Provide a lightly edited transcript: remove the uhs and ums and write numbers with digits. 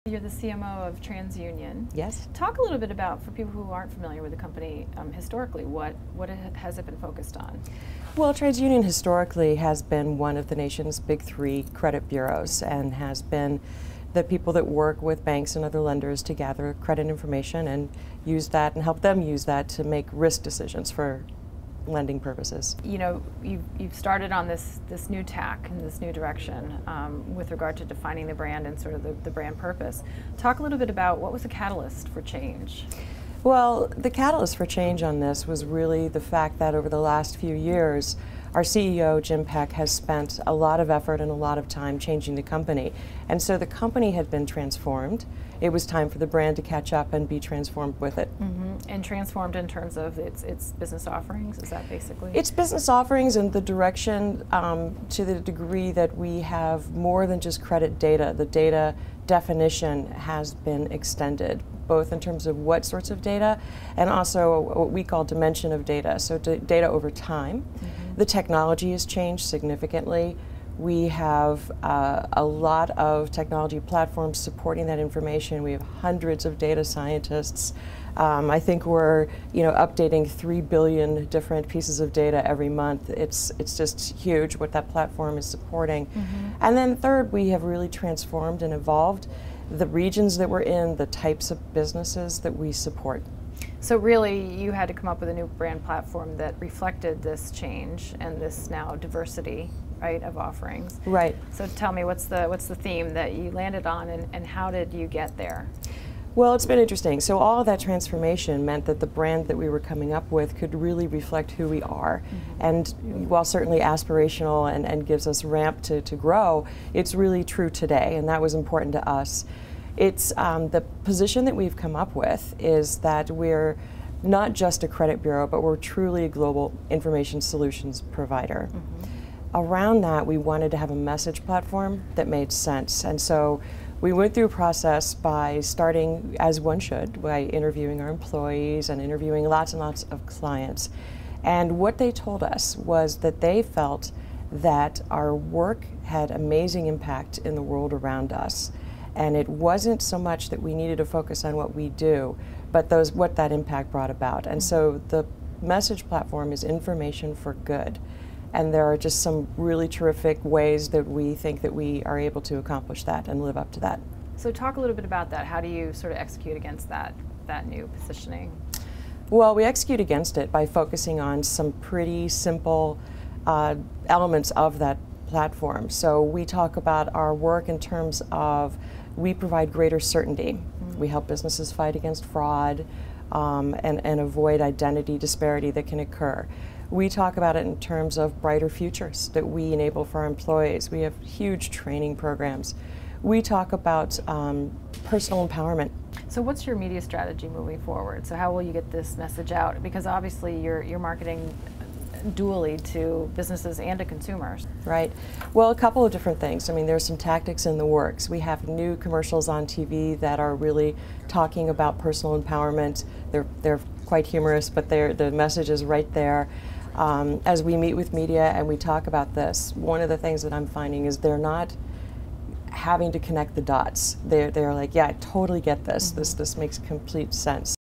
You're the CMO of TransUnion. Yes. Talk a little bit about, for people who aren't familiar with the company, historically, what has it been focused on? Well, TransUnion historically has been one of the nation's big three credit bureaus and has been the people that work with banks and other lenders to gather credit information and use that and help them use that to make risk decisions for lending purposes. You know, you've started on this new tack and this new direction with regard to defining the brand and sort of the brand purpose. Talk a little bit about what was the catalyst for change? Well, the catalyst for change on this was really the fact that over the last few years, our CEO, Jim Peck, has spent a lot of effort and a lot of time changing the company. And so the company had been transformed. It was time for the brand to catch up and be transformed with it. Mm-hmm. And transformed in terms of its business offerings, is that basically? Its business offerings and the direction to the degree that we have more than just credit data. The data definition has been extended, both in terms of what sorts of data and also what we call dimension of data, so data over time. Mm-hmm. The technology has changed significantly. We have a lot of technology platforms supporting that information. We have hundreds of data scientists. I think we're updating 3 billion different pieces of data every month. It's just huge what that platform is supporting. Mm-hmm. And then third, we have really transformed and evolved the regions that we're in, the types of businesses that we support. So really, you had to come up with a new brand platform that reflected this change and this now diversity, right, of offerings. Right. So tell me, what's the theme that you landed on, and how did you get there? Well, it's been interesting. So all of that transformation meant that the brand that we were coming up with could really reflect who we are. Mm-hmm. And while certainly aspirational and gives us ramp to grow, it's really true today, and that was important to us. It's the position that we've come up with is that we're not just a credit bureau, but we're truly a global information solutions provider. Mm-hmm. Around that, we wanted to have a message platform that made sense. And so we went through a process by starting, as one should, by interviewing our employees and interviewing lots and lots of clients. And what they told us was that they felt that our work had amazing impact in the world around us. And it wasn't so much that we needed to focus on what we do, but what that impact brought about. And so the message platform is information for good. And there are just some really terrific ways that we think that we are able to accomplish that and live up to that. So talk a little bit about that. How do you sort of execute against that new positioning? Well, we execute against it by focusing on some pretty simple elements of that platform. So we talk about our work in terms of we provide greater certainty. Mm-hmm. We help businesses fight against fraud and avoid identity disparity that can occur. We talk about it in terms of brighter futures that we enable for our employees. We have huge training programs. We talk about personal empowerment. So what's your media strategy moving forward? So how will you get this message out? Because obviously you're marketing dually to businesses and to consumers. Right. Well, a couple of different things. I mean, there's some tactics in the works. We have new commercials on TV that are really talking about personal empowerment. They're quite humorous, but the message is right there. As we meet with media and we talk about this, one of the things that I'm finding is they're not having to connect the dots. They're like, yeah, I totally get this. Mm-hmm. This makes complete sense.